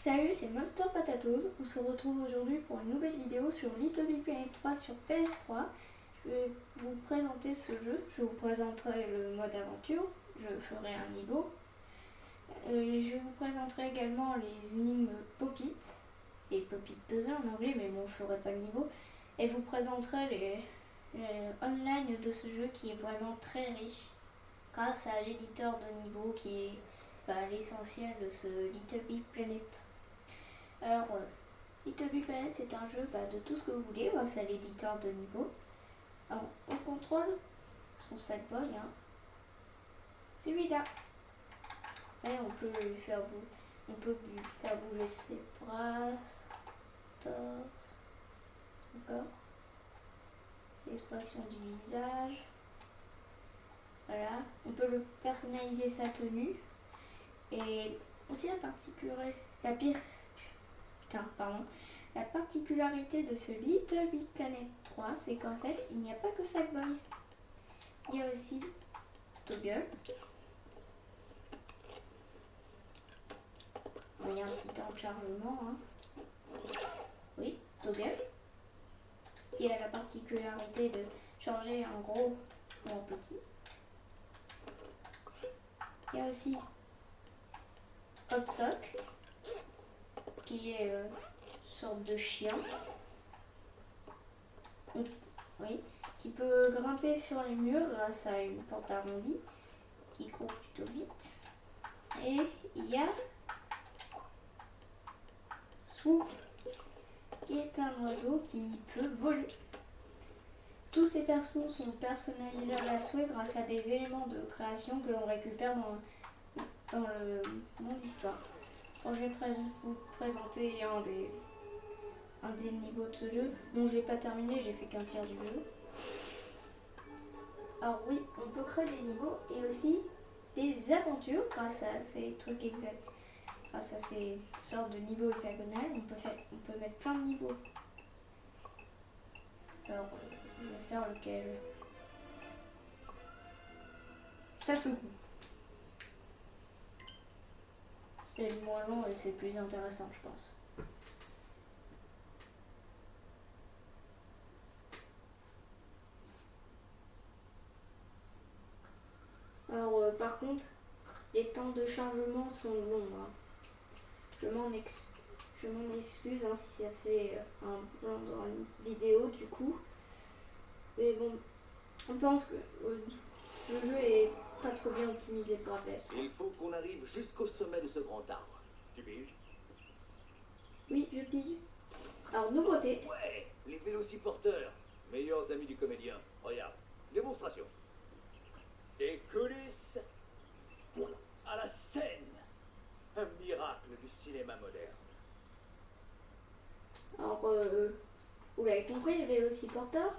Salut, c'est Monster Potatoes. On se retrouve aujourd'hui pour une nouvelle vidéo sur Little Big Planet 3 sur PS3. Je vais vous présenter ce jeu. Je vous présenterai le mode aventure. Je ferai un niveau. Je vous présenterai également les énigmes Pop-It et Pop-It Puzzle en anglais, mais bon, je ferai pas le niveau. Et je vous présenterai les online de ce jeu qui est vraiment très riche grâce à l'éditeur de niveau qui est l'essentiel de ce Little Big Planet. Alors, Little Big Planet, c'est un jeu de tout ce que vous voulez grâce à l'éditeur de niveau. Alors, on contrôle son Sackboy, celui-là. Et on peut lui faire bouger ses bras, son torse, son corps, ses expressions du visage. Voilà, on peut le personnaliser sa tenue. Et aussi la particularité de ce Little Big Planet 3, c'est qu'en fait, il n'y a pas que Sackboy. Il y a aussi Toggle. Il y a un petit temps de chargement. Oui, Toggle. Qui a la particularité de changer en gros ou en petit. Il y a aussi Hot Sock, qui est une sorte de chien, oui, qui peut grimper sur les murs grâce à une porte arrondie, qui court plutôt vite. Et il y a Swoop, qui est un oiseau qui peut voler. Tous ces persos sont personnalisables à souhait grâce à des éléments de création que l'on récupère dans le monde histoire. Bon, je vais vous présenter un des niveaux de ce jeu. Bon, j'ai pas terminé, j'ai fait qu'un tiers du jeu. Alors oui, on peut créer des niveaux et aussi des aventures grâce à ces trucs exacts. Grâce à ces sortes de niveaux hexagonales, on peut mettre plein de niveaux. Alors, je vais faire lequel? Ça secoue. C'est le moins long et c'est le plus intéressant, je pense. Alors, par contre, les temps de chargement sont longs. Je m'en excuse si ça fait un blanc dans une vidéo du coup. Mais bon, on pense que le jeu est pas trop bien optimisé pour la PS3. Il faut qu'on arrive jusqu'au sommet de ce grand arbre. Tu piges? Oui, je pille. Alors, nouveauté. Ouais, les vélociporteurs, meilleurs amis du comédien. Regarde, démonstration. Des coulisses à la scène. Un miracle du cinéma moderne. Alors, vous l'avez compris, les vélociporteurs,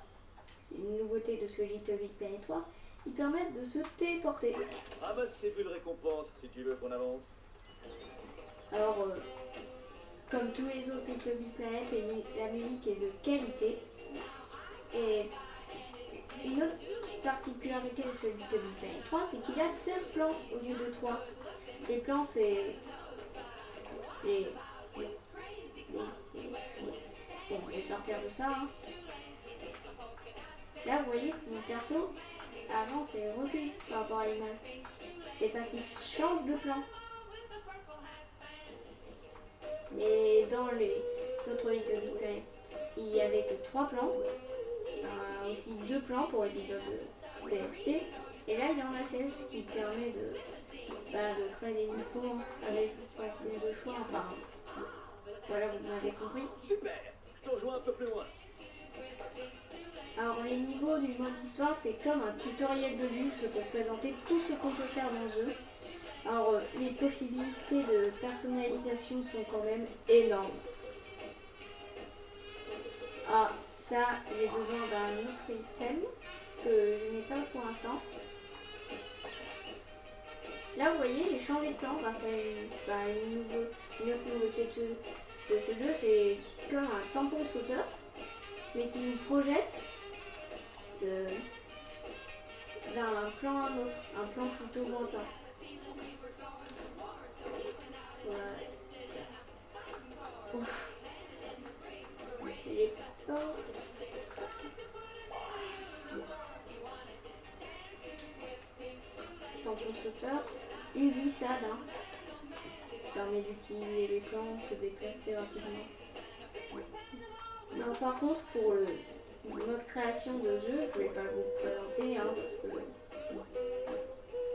c'est une nouveauté de ce Little Big Planet 3. Ils permettent de se téléporter. Ramasse ces bulles récompenses si tu veux qu'on avance. Alors, comme tous les autres Little Big Planet, la musique est de qualité. Et une autre particularité de ce Little Big Planet 3, c'est qu'il a 16 plans au lieu de 3. Les plans, c'est Bon, je vais sortir de ça. Là, vous voyez, mon perso, avant, c'est recul par rapport à l'image. C'est parce qu'il change de plan. Mais dans les autres Little Big Planet, il n'y avait que 3 plans. Aussi 2 plans pour l'épisode de PSP. Et là, il y en a 16, ce qui permet de créer des niveaux avec plus de choix. Enfin, voilà, vous m'avez compris. Super, je te rejoins un peu plus loin. Alors, les niveaux du mode histoire, c'est comme un tutoriel de luxe pour présenter tout ce qu'on peut faire dans le jeu. Alors, les possibilités de personnalisation sont quand même énormes. Ah, ça, j'ai besoin d'un autre item que je n'ai pas pour l'instant. Là, vous voyez, j'ai changé de plan grâce à une autre nouveauté de ce jeu. C'est comme un tampon sauteur, mais qui nous projette d'un plan à un autre, un plan plutôt lointain. Voilà. Ouf. C'était les portes. Tampon sauteur. Une glissade. Hein. Permet d'utiliser les plantes, se déplacer rapidement. Alors, par contre, pour le mode création de jeu, je ne vais pas vous présenter hein, parce que je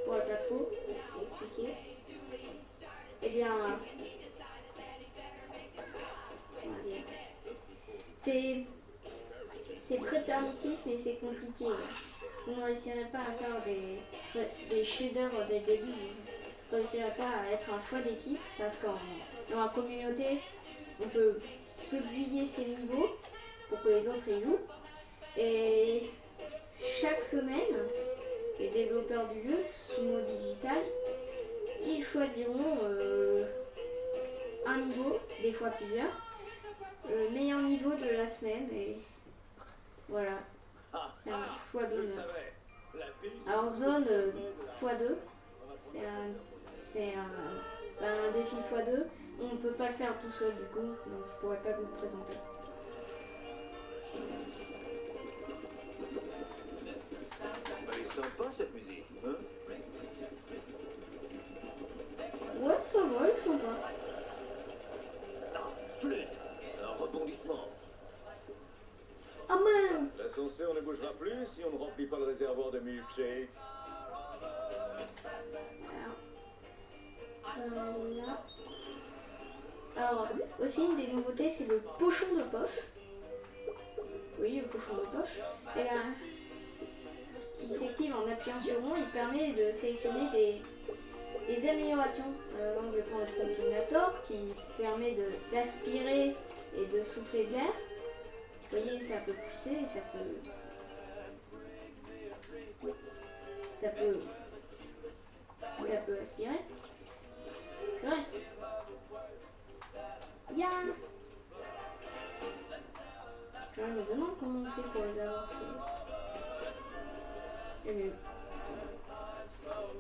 pourrais pas trop expliquer. Eh bien, c'est très permissif, mais c'est compliqué. Vous ne réussirez pas à faire des shaders dès le début. Vous ne réussirez pas à être un choix d'équipe parce que dans la communauté, on peut publier ses niveaux pour que les autres y jouent. Et chaque semaine, les développeurs du jeu, Sumo Digital, ils choisiront un niveau, des fois plusieurs, le meilleur niveau de la semaine et voilà, c'est un choix d'honneur. Alors zone x2, c'est un défi x2, on ne peut pas le faire tout seul du coup, donc je pourrais pas vous le présenter. Elle est sympa cette musique, hein? Ouais, ça va, ils sont pas. Ah, flûte! Un rebondissement. Ah merde! L'ascenseur ne bougera plus si on ne remplit pas le réservoir de milkshake. Là. Alors, aussi une des nouveautés, c'est le pochon de poche. Oui, le pochon de poche. Et là, il s'active en appuyant sur rond, il permet de sélectionner des améliorations. Donc je vais prendre le combinator qui permet d'aspirer et de souffler de l'air. Vous voyez, ça peut pousser et ça peut aspirer. Ouais. Yeah. Je me demande comment on fait pour les avoir.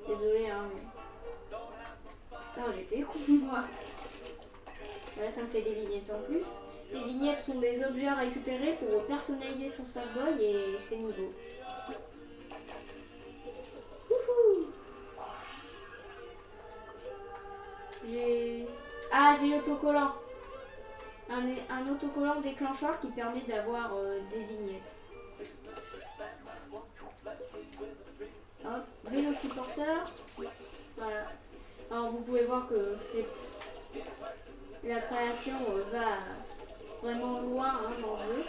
Désolé hein mais... Putain j'étais con moi. Là ça me fait des vignettes en plus. Les vignettes sont des objets à récupérer pour personnaliser son Sackboy et ses niveaux. Wouhou. J'ai l'autocollant. Un autocollant déclencheur qui permet d'avoir des vignettes. Hop, vélociporteur. Voilà. Alors vous pouvez voir que la création va vraiment loin hein, dans le jeu.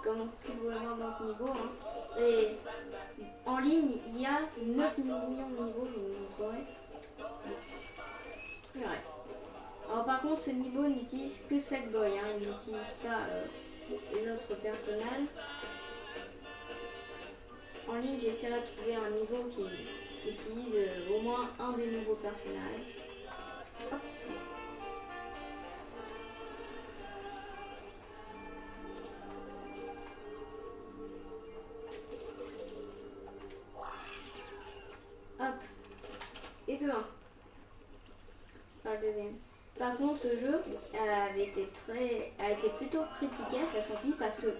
Comme vous pouvez voir dans ce niveau. Hein. Et en ligne, il y a 9 millions de niveaux, je vous montrerai. Ouais. Alors par contre, ce niveau n'utilise que Sackboy, hein, il n'utilise pas les autres personnages. En ligne, j'essaierai de trouver un niveau qui utilise au moins un des nouveaux personnages. Hop. Hop. Et 2-1. Par le deuxième. Par contre, ce jeu a été plutôt critiqué à sa sortie parce que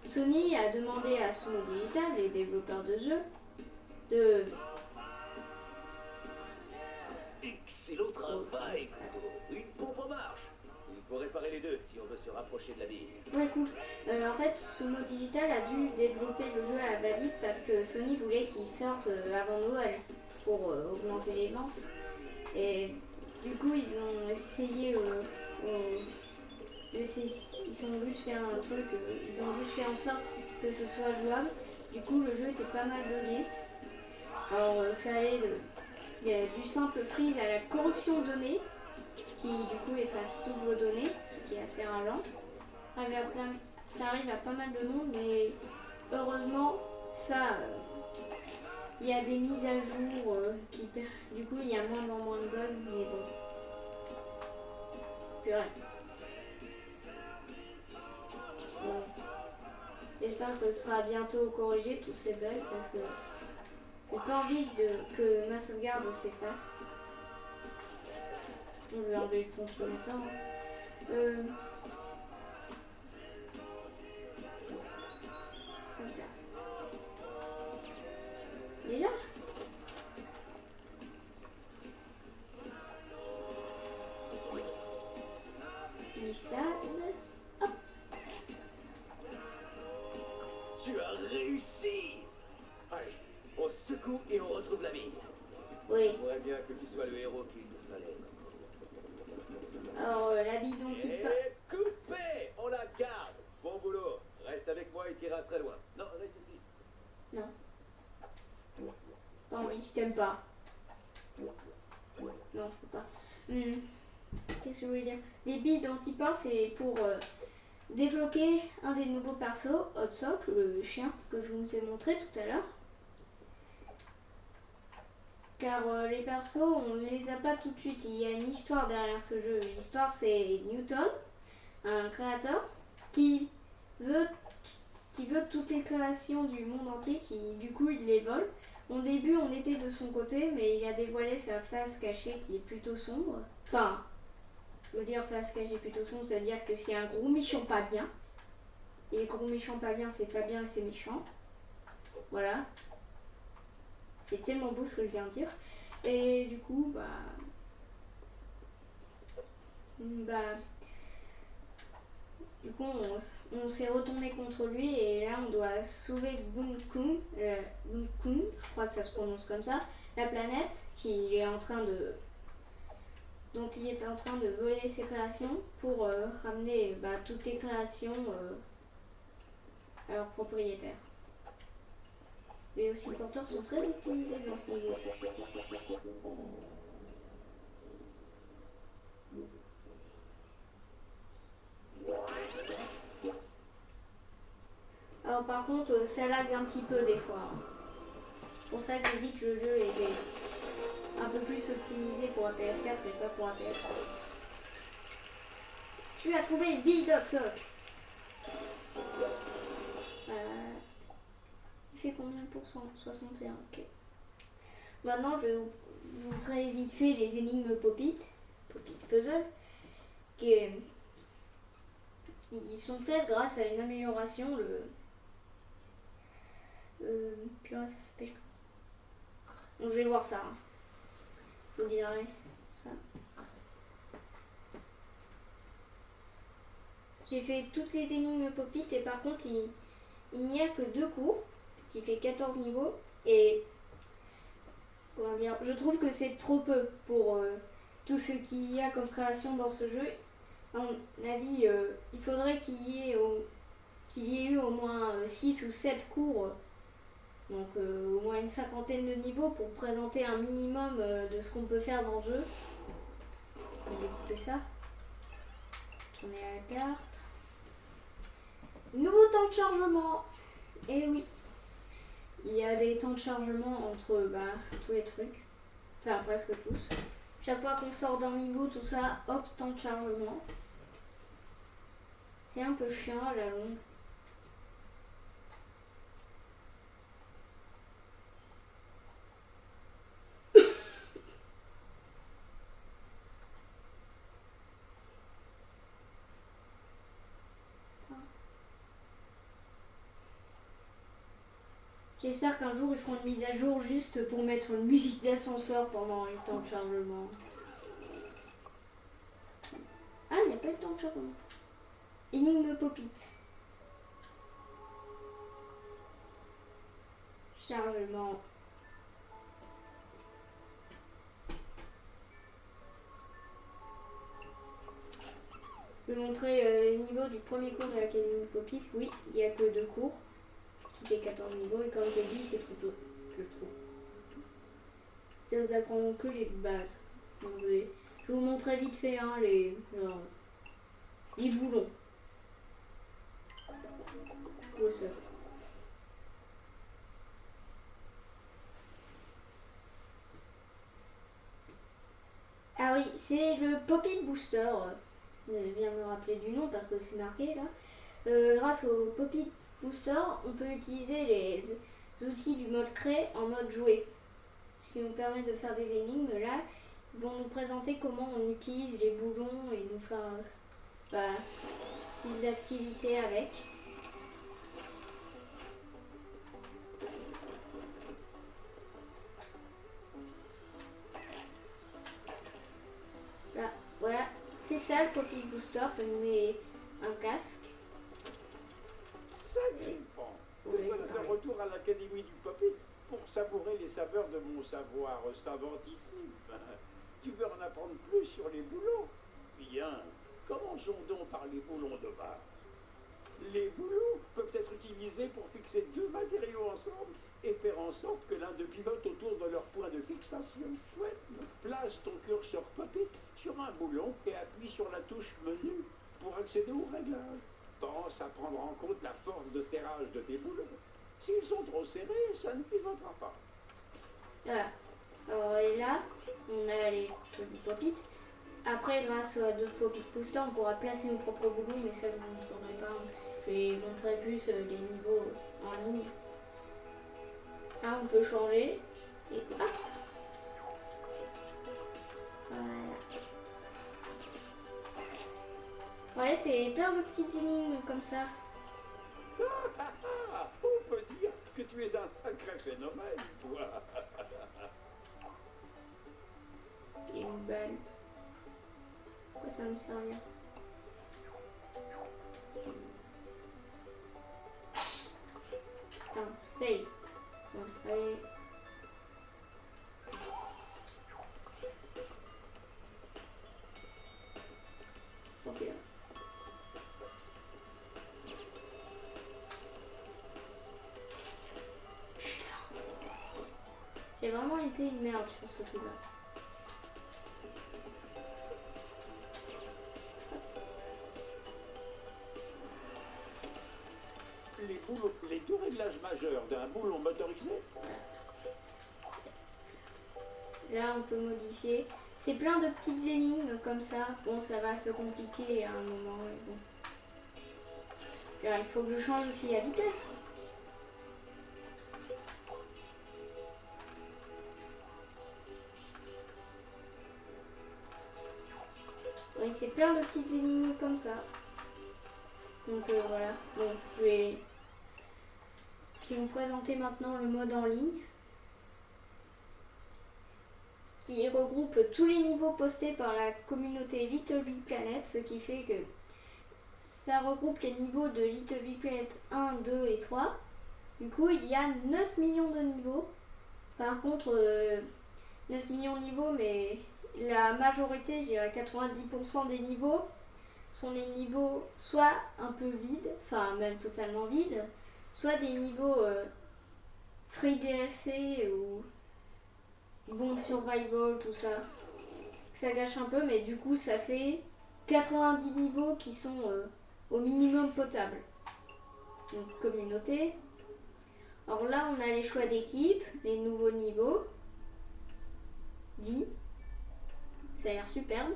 Sony a demandé à Sumo Digital, les développeurs de jeux, de... Excellent travail, Kuto. Une pompe en marche. Il faut réparer les deux si on veut se rapprocher de la ville. Ouais, cool. En fait, Sumo Digital a dû développer le jeu à la va-vite parce que Sony voulait qu'il sorte avant Noël pour augmenter les ventes. Et du coup, ils ont essayé... ils ont juste fait un truc, ils ont juste fait en sorte que ce soit jouable. Du coup, le jeu était pas mal bugué. Alors, ça allait du simple freeze à la corruption de données, qui du coup efface toutes vos données, ce qui est assez rageant. Ça arrive à pas mal de monde, mais heureusement, il y a des mises à jour du coup, il y a moins en moins de bugs, mais bon. Purée. Bon. J'espère que ce sera bientôt corrigé tous ces bugs parce que j'ai pas envie que ma sauvegarde s'efface. On lui enlever le combinator. Donc là. Déjà glissade. Hop. Tu as réussi! Allez, on se secoue et on retrouve la ville. Oui. J'aimerais bien que tu sois le héros qu'il te fallait. Alors, l'habit dont il parle. Et coupé! On la garde! Bon boulot. Reste avec moi et t'iras très loin. Non, reste ici. Non. Pas envie, je t'aime pas. Non, je peux pas. Qu'est-ce que je voulais dire? Les billes dont il parle, c'est pour débloquer un des nouveaux persos, Hot Sock, le chien que je vous ai montré tout à l'heure. Car les persos, on ne les a pas tout de suite. Il y a une histoire derrière ce jeu. L'histoire, c'est Newton, un créateur, qui veut toutes les créations du monde entier, qui du coup il les vole. Au début, on était de son côté, mais il a dévoilé sa face cachée qui est plutôt sombre. Enfin, je veux dire face cachée plutôt sombre, c'est-à-dire que c'est un gros méchant pas bien. Et les gros méchants pas bien, c'est pas bien et c'est méchant. Voilà. C'est tellement beau ce que je viens de dire. Et du coup, du coup, on s'est retourné contre lui et là, on doit sauver Bunkun, je crois que ça se prononce comme ça, la planète dont il est en train de voler ses créations pour ramener toutes les créations à leurs propriétaires. Les aussi porteurs sont très utilisés dans ce niveau. Alors par contre, ça lag un petit peu des fois. C'est pour ça que j'ai dit que le jeu était un peu plus optimisé pour la PS4 et pas pour la PS3. Tu as trouvé Bill Dotsock. Il fait combien de pourcents? 61, ok. Maintenant, je vais vous montrer vite fait les énigmes Pop-It Puzzle, qui sont faites grâce à une amélioration. Puis là, ça s'appelle. Donc, je vais voir ça. Je vous dirai ça. J'ai fait toutes les énigmes Pop-It et par contre, il n'y a que 2 cours, ce qui fait 14 niveaux. Et comment dire, je trouve que c'est trop peu pour tout ce qu'il y a comme création dans ce jeu. À mon avis, il faudrait qu'il y ait eu au moins 6 ou 7 cours, donc au moins une cinquantaine de niveaux pour présenter un minimum de ce qu'on peut faire dans le jeu. On va écouter ça. Tourner la carte. Nouveau temps de chargement. Et oui, il y a des temps de chargement entre tous les trucs, enfin presque tous. Chaque fois qu'on sort d'un niveau, tout ça, hop, temps de chargement. C'est un peu chiant à la longue. J'espère qu'un jour ils feront une mise à jour juste pour mettre une musique d'ascenseur pendant le temps de chargement. Ah, il n'y a pas eu de temps de chargement. Énigme Pop-It. Chargement. Je vais montrer les niveaux du premier cours de l'Académie Pop-It. Oui, il n'y a que 2 cours. Ce qui fait 14 niveaux. Et comme j'ai dit, c'est trop peu, je trouve. Ça vous apprend que les bases. Donc, je vais vous montrer vite fait les boulons. Ça. Ah oui, c'est le Pop-It Booster. Je viens me rappeler du nom parce que c'est marqué là. Grâce au Pop-It Booster, on peut utiliser les outils du mode créer en mode jouer. Ce qui nous permet de faire des énigmes. Là, ils vont nous présenter comment on utilise les boulons et nous faire petites activités avec. Là, voilà, c'est ça le Poppy Booster, ça nous met un casque. Sacré pan. Pourquoi ne faire retour à l'académie du Poppy pour savourer les saveurs de mon savoir savantissime? Tu veux en apprendre plus sur les boulons? Bien. Commençons donc par les boulons de base. Les boulons peuvent être utilisés pour fixer deux matériaux ensemble et faire en sorte que l'un d'eux pivote autour de leur point de fixation. Ouais. Place ton curseur Poppy sur un boulon et appuie sur la touche menu pour accéder au réglage. Pense à prendre en compte la force de serrage de tes boulons. S'ils sont trop serrés, ça ne pivotera pas. Voilà. Alors et là, on a les trucs du Pop-It. Après, grâce à deux Pop-It Booster, on pourra placer nos propres boulons, mais ça je vous montrerai pas. Je vais vous montrer plus les niveaux en ligne. Là, on peut changer. Et hop. Voilà. Ouais, c'est plein de petites énigmes comme ça. On peut dire que tu es un sacré phénomène, toi. Et une balle. Pourquoi ça va me servir? Putain, c'est fail. Bon, allez. Ok. Putain. J'ai vraiment été une merde sur ce coup-là. Les deux réglages majeurs d'un boulon motorisé. Là, on peut modifier. C'est plein de petites énigmes comme ça. Bon, ça va se compliquer à un moment. Mais bon. Là, il faut que je change aussi la vitesse. Oui, c'est plein de petites énigmes comme ça. Donc voilà. Bon, je vais vous présenter maintenant le mode en ligne, qui regroupe tous les niveaux postés par la communauté Little Big Planet, ce qui fait que ça regroupe les niveaux de Little Big Planet 1, 2 et 3. Du coup, il y a 9 millions de niveaux. Par contre, 9 millions de niveaux, mais la majorité, je dirais 90% des niveaux, sont des niveaux soit un peu vides, enfin même totalement vides, soit des niveaux free DLC ou bon survival, tout ça. Ça gâche un peu, mais du coup ça fait 90 niveaux qui sont au minimum potables. Donc communauté. Alors là on a les choix d'équipe, les nouveaux niveaux, vie, ça a l'air superbe.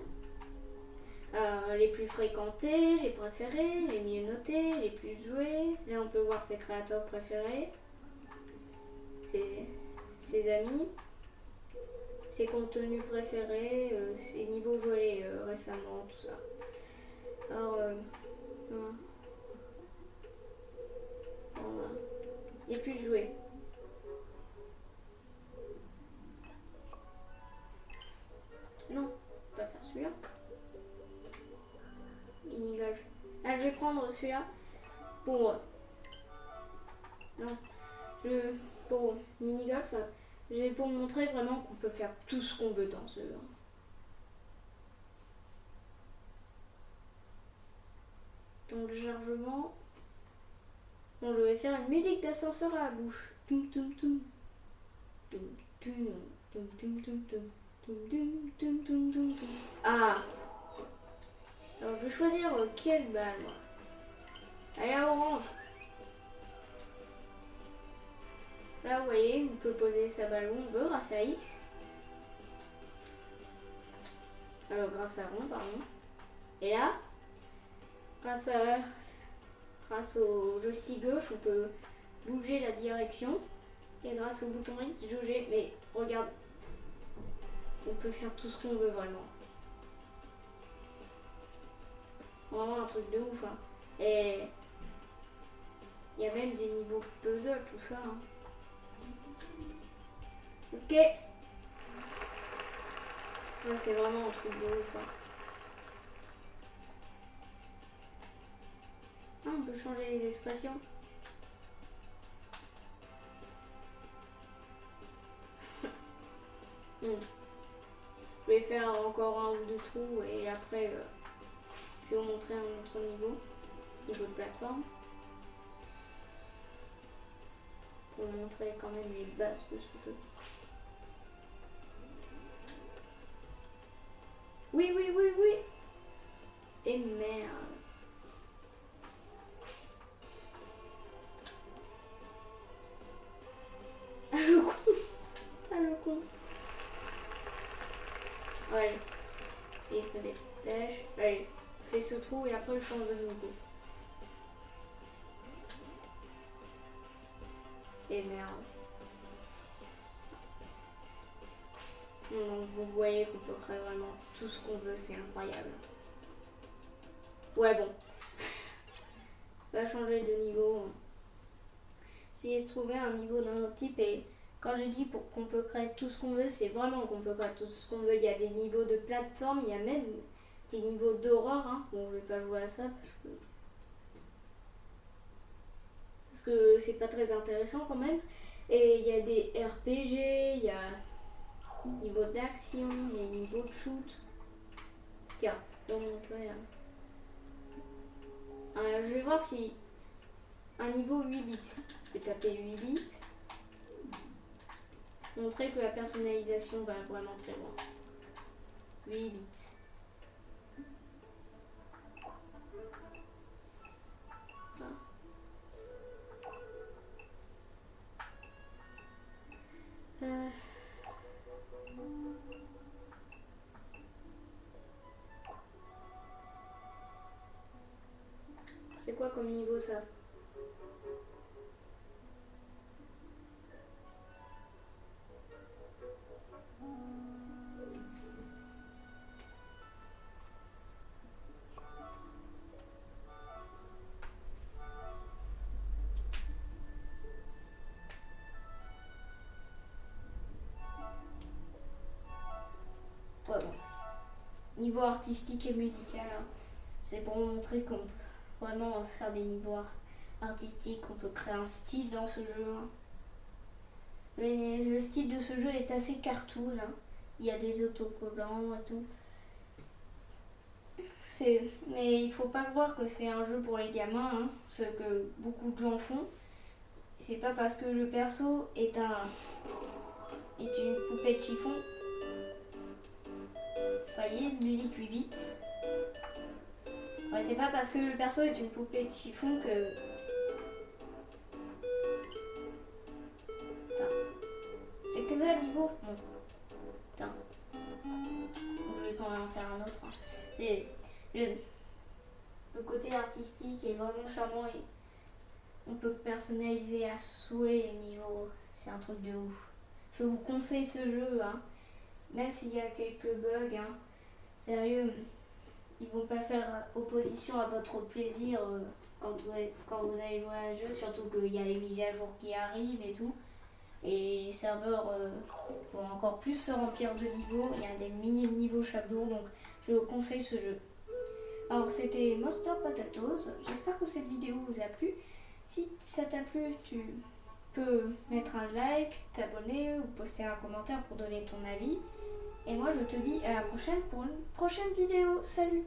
Les plus fréquentés, les préférés, les mieux notés, les plus joués. Là on peut voir ses créateurs préférés, ses amis, ses contenus préférés, ses niveaux joués récemment, tout ça. Alors, voilà. Les plus joués. Non, on va faire celui-là. Mini-golf. Ah, je vais prendre celui-là pour... Non. Pour mini-golf, pour montrer vraiment qu'on peut faire tout ce qu'on veut dans ce jeu. Donc le chargement... Bon, je vais faire une musique d'ascenseur à la bouche. Toum toum toum. Toum toum toum toum toum toum. Toum toum toum toum toum toum. Ah! Alors je vais choisir quelle balle, moi. Allez, à orange. Là, vous voyez, on peut poser sa balle où on veut grâce à X. Alors, grâce à rond, pardon. Et là, grâce au joystick gauche, on peut bouger la direction. Et grâce au bouton X, jauger. Mais regarde, on peut faire tout ce qu'on veut vraiment. Vraiment un truc de ouf. Hein. Et il y a même des niveaux puzzle, tout ça. Hein. Ok. Là, c'est vraiment un truc de ouf. Hein. Ah, on peut changer les expressions. Je vais faire encore un ou deux trous et après je vais vous montrer un autre niveau de plateforme. Pour montrer quand même les bases de ce jeu. Oui. Et merde. Ah le con. Ah le con. Allez. Et je me dépêche. Allez. Je fais ce trou et après je change de niveau. Et merde. Donc vous voyez qu'on peut créer vraiment tout ce qu'on veut, c'est incroyable. Ouais bon. On va changer de niveau. Essayez de trouver un niveau d'un autre type et quand je dis pour qu'on peut créer tout ce qu'on veut, c'est vraiment qu'on peut créer tout ce qu'on veut. Il y a des niveaux de plateforme, il y a même des niveaux d'horreur. Hein. Bon, je vais pas jouer à ça parce que c'est pas très intéressant quand même. Et il y a des RPG, il y a des niveaux d'action, des niveaux de shoot. Tiens, je vais vous montrer. Je vais voir si un niveau 8 bits. Je vais taper 8 bits. Montrer que la personnalisation va vraiment très loin. 8 bits. C'est quoi comme niveau ça? Ouais, bon. Niveau artistique et musical, hein. C'est pour vous montrer qu'on peut vraiment faire des niveaux artistiques, on peut créer un style dans ce jeu. Hein. Mais le style de ce jeu est assez cartoon. Hein. Il y a des autocollants et tout. Mais il faut pas croire que c'est un jeu pour les gamins, hein, ce que beaucoup de gens font. C'est pas parce que le perso est une poupée de chiffon. Vous voyez, musique 8 bits. Ouais, c'est pas parce que le perso est une poupée de chiffon que... Attends. C'est que ça le niveau? Bon. Attends. Je vais pas en faire un autre. Hein. C'est... Le côté artistique est vraiment charmant et on peut personnaliser à souhait les niveaux. C'est un truc de ouf. Je vous conseille ce jeu, hein. Même s'il y a quelques bugs. Hein. Sérieux, ils vont pas faire opposition à votre plaisir quand vous allez jouer à un jeu, surtout qu'il y a les mises à jour qui arrivent et tout. Et les serveurs vont encore plus se remplir de niveaux. Il y a des milliers de niveaux chaque jour, donc je vous conseille ce jeu. Alors c'était Monster Potatoes, j'espère que cette vidéo vous a plu. Si ça t'a plu, tu peux mettre un like, t'abonner ou poster un commentaire pour donner ton avis. Et moi je te dis à la prochaine pour une prochaine vidéo. Salut!